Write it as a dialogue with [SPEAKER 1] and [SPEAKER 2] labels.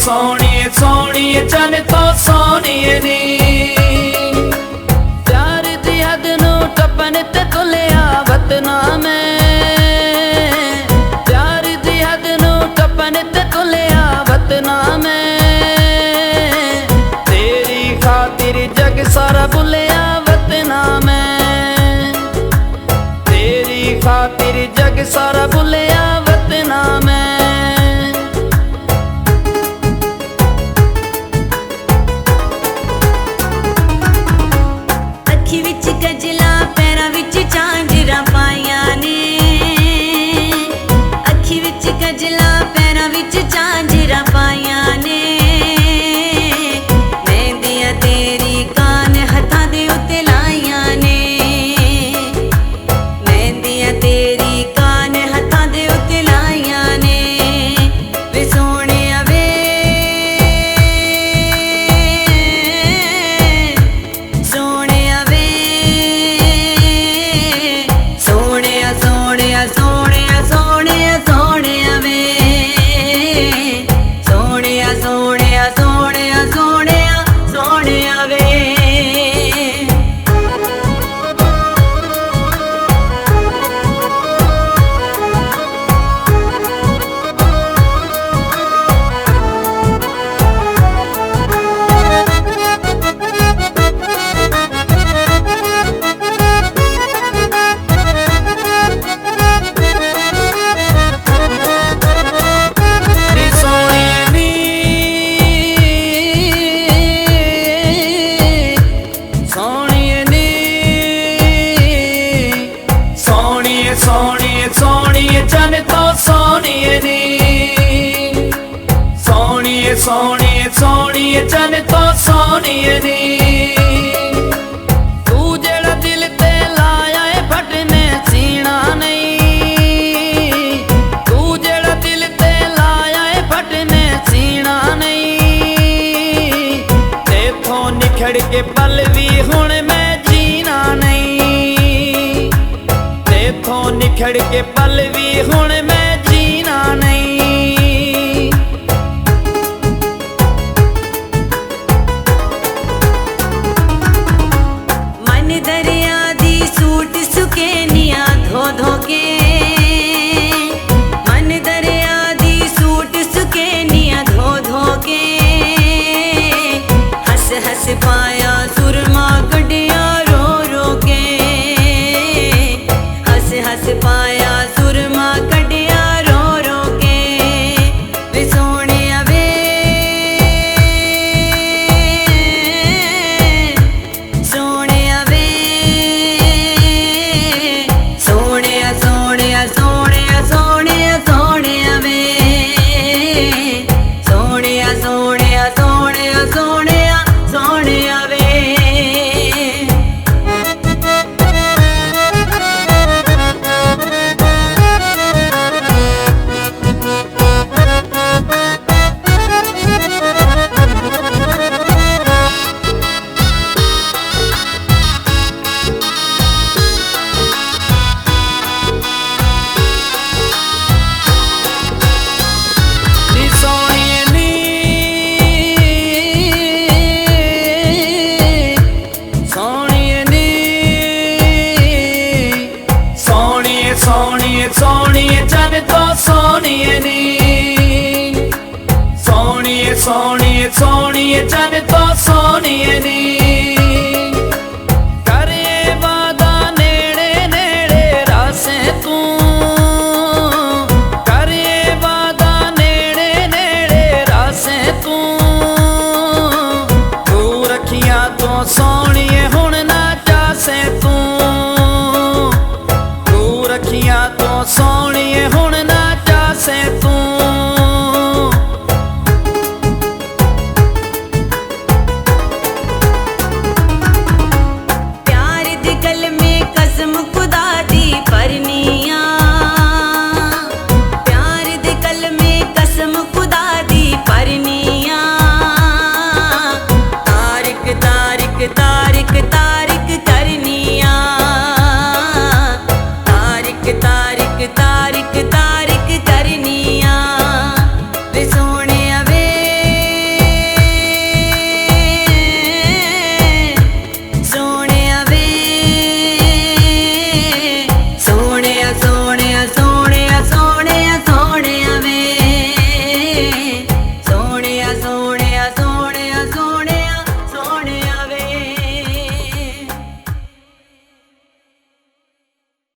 [SPEAKER 1] सोहणिए सोहणिए चन तो सोहणिए नी प्यार दी हद नू टपन ते तुलिया वतना में प्यार दी हद नू टपन ते तुलिया वतना में तेरी खातिर जग सारा भुलिया वतना में तेरी खातिर जग सारा भुलिया वतना में
[SPEAKER 2] गजला पैरां विच झांजरां पाइयां ने अखी विच गजला पैरां विच झांजरां पाइयां ने मेहंदियां तेरी कान हत्थां दे उत्ते लाइयां ने मेहंदियां तेरी कान हत्थां दे उत्ते लाइयां ने वे सोहणिया वे सोहणिया वे सोहणिया सोहणिया सोहणिया सोहणिया वे सोहणिया सोहणिया सोहणिया सोहणिया सोहणिया वे
[SPEAKER 1] सोहणिए सोहणिए चन तो सोहणिए नी सोहणिए सोहणिए सोहणिए चन तो सोहणिए नी तू जेड़ा दिल ते लाया है फटने सीना नहीं तू जेड़ा दिल ते लाया है फटने सीना नहीं तेथों निखड़ के पल भी हुण मैं जीना नहीं तेथों निखड़ के पल भी हुण मैं जीना नहीं
[SPEAKER 2] मन दरिया दी सूट सुकेनिया धो धो के मन दरिया दी सूट सुकेनिया धो धो के हस हस पाया सुरमा कढ़िया रो रो के हस हस पाया सुरमा कढ़िया रो रो के वे सोहणिया वे सोहणिया वे सोहणिया सोहणिया सोहणिया सोहणिया सोहणिया वे सोहणिया सोहणिया सोहणिया सोहणिया सोहणिया वे
[SPEAKER 1] सोहणिए सोहणिए चन तो सोहणिए नी सोहणिए सोहणिए सोहणिए चन तो सोहणिए नी करे वादा नेड़े नेड़े रासे तू करे वादा नेड़े नेड़े रासे तू तू रखिया तो सोहणिए हुण ना चासे तू रखिया तो सोहणिए हुण ना चासे